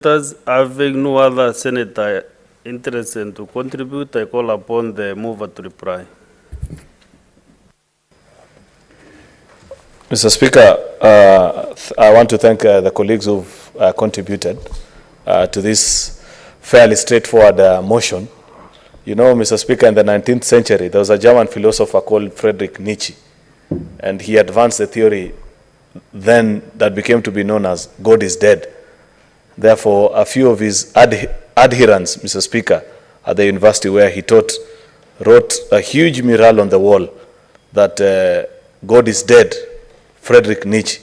Thus, having no other senator interested to contribute, I call upon the mover to reply. Mr. Speaker, I want to thank the colleagues who've contributed to this fairly straightforward motion. You know, Mr. Speaker, in the 19th century, there was a German philosopher called Friedrich Nietzsche, and he advanced the theory then that became to be known as God is dead. Therefore, a few of his adherents, Mr. Speaker, at the university where he taught, wrote a huge mural on the wall that God is dead, Friedrich Nietzsche.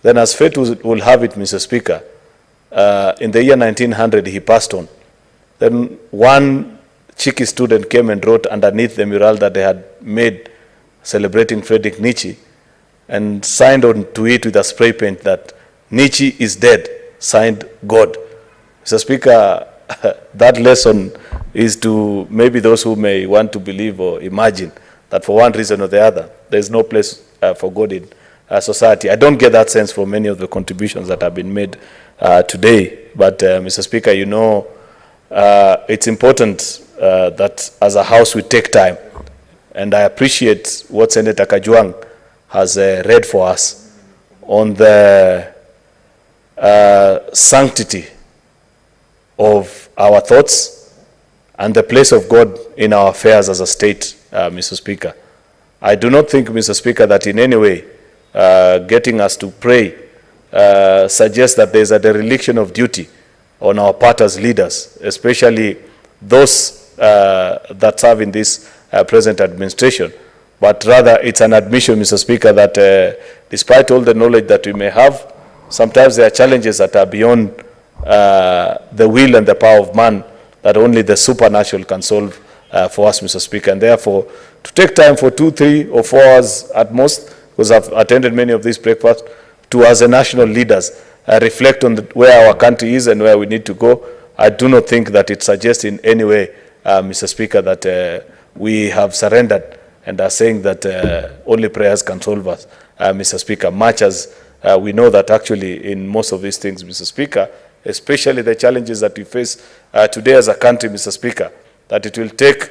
Then as fate will have it, Mr. Speaker, in the year 1900, he passed on. Then one cheeky student came and wrote underneath the mural that they had made celebrating Friedrich Nietzsche and signed on to it with a spray paint that Nietzsche is dead, signed God. Mr. Speaker, that lesson is to maybe those who may want to believe or imagine that for one reason or the other, there is no place for God in society. I don't get that sense from many of the contributions that have been made today. But Mr. Speaker, you know, it's important that as a House we take time. And I appreciate what Senator Kajwang has read for us on the sanctity of our thoughts and the place of God in our affairs as a state, Mr. Speaker. I do not think, Mr. Speaker, that in any way getting us to pray suggests that there is a dereliction of duty on our part as leaders, especially those that serve in this present administration. But rather, it's an admission, Mr. Speaker, that despite all the knowledge that we may have, sometimes there are challenges that are beyond the will and the power of man that only the supernatural can solve for us, Mr. Speaker. And therefore, to take time for 2, 3, or 4 hours at most, because I've attended many of these breakfasts, to as a national leaders reflect on where our country is and where we need to go, I do not think that it suggests in any way, Mr. Speaker, that we have surrendered and are saying that only prayers can solve us, Mr. Speaker, much as we know that actually in most of these things, Mr. Speaker, especially the challenges that we face today as a country, Mr. Speaker, that it will take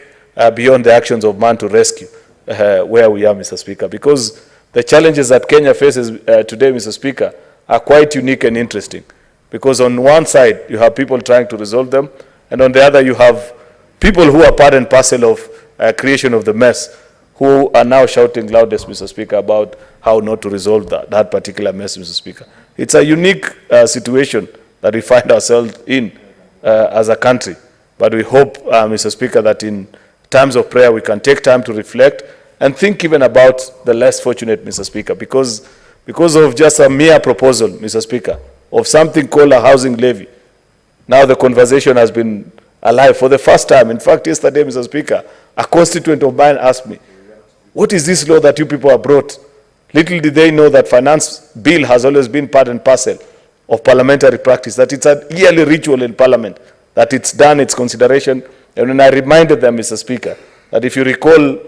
beyond the actions of man to rescue where we are, Mr. Speaker, because the challenges that Kenya faces today, Mr. Speaker, are quite unique and interesting. Because on one side, you have people trying to resolve them, and on the other, you have people who are part and parcel of creation of the mess, who are now shouting loudest, Mr. Speaker, about how not to resolve that particular mess, Mr. Speaker. It's a unique situation that we find ourselves in as a country. But we hope, Mr. Speaker, that in times of prayer we can take time to reflect and think even about the less fortunate, Mr. Speaker, because of just a mere proposal, Mr. Speaker, of something called a housing levy. Now the conversation has been alive for the first time. In fact, yesterday, Mr. Speaker, a constituent of mine asked me, what is this law that you people have brought? Little did they know that finance bill has always been part and parcel of parliamentary practice, that it's a yearly ritual in Parliament, that it's done, its consideration. And when I reminded them, Mr. Speaker, that if you recall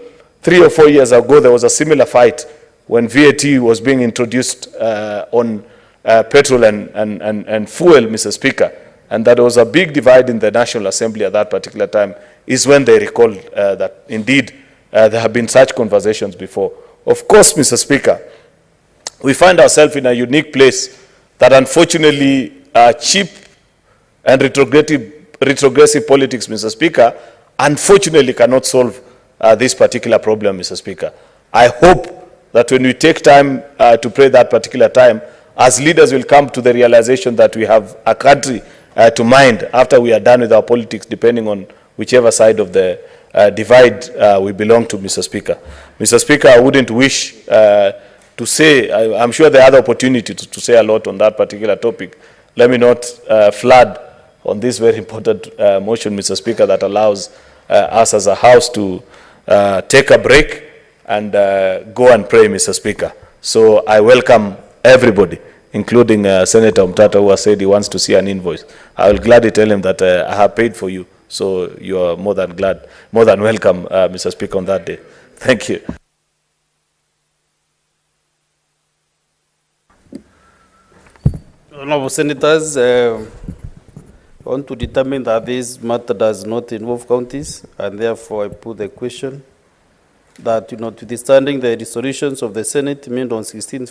3 or 4 years ago, there was a similar fight when VAT was being introduced on petrol and fuel, Mr. Speaker, and that there was a big divide in the National Assembly at that particular time, is when they recalled that indeed there have been such conversations before. Of course, Mr. Speaker, we find ourselves in a unique place that unfortunately cheap and retrogressive politics, Mr. Speaker, unfortunately cannot solve this particular problem, Mr. Speaker. I hope that when we take time to pray that particular time, as leaders will come to the realization that we have a country to mind after we are done with our politics, depending on whichever side of the divide we belong to, Mr. Speaker. Mr. Speaker, I wouldn't wish to say, I'm sure there are other opportunities to say a lot on that particular topic. Let me not flood on this very important motion, Mr. Speaker, that allows us as a House to take a break and go and pray, Mr. Speaker. So I welcome everybody, including Senator Omtata, who has said he wants to see an invoice. I will gladly tell him that I have paid for you. So you are more than welcome, Mr. Speaker, on that day. Thank you. Honorable Senators, I want to determine that this matter does not involve counties, and therefore I put the question that, notwithstanding the resolutions of the Senate made on 16th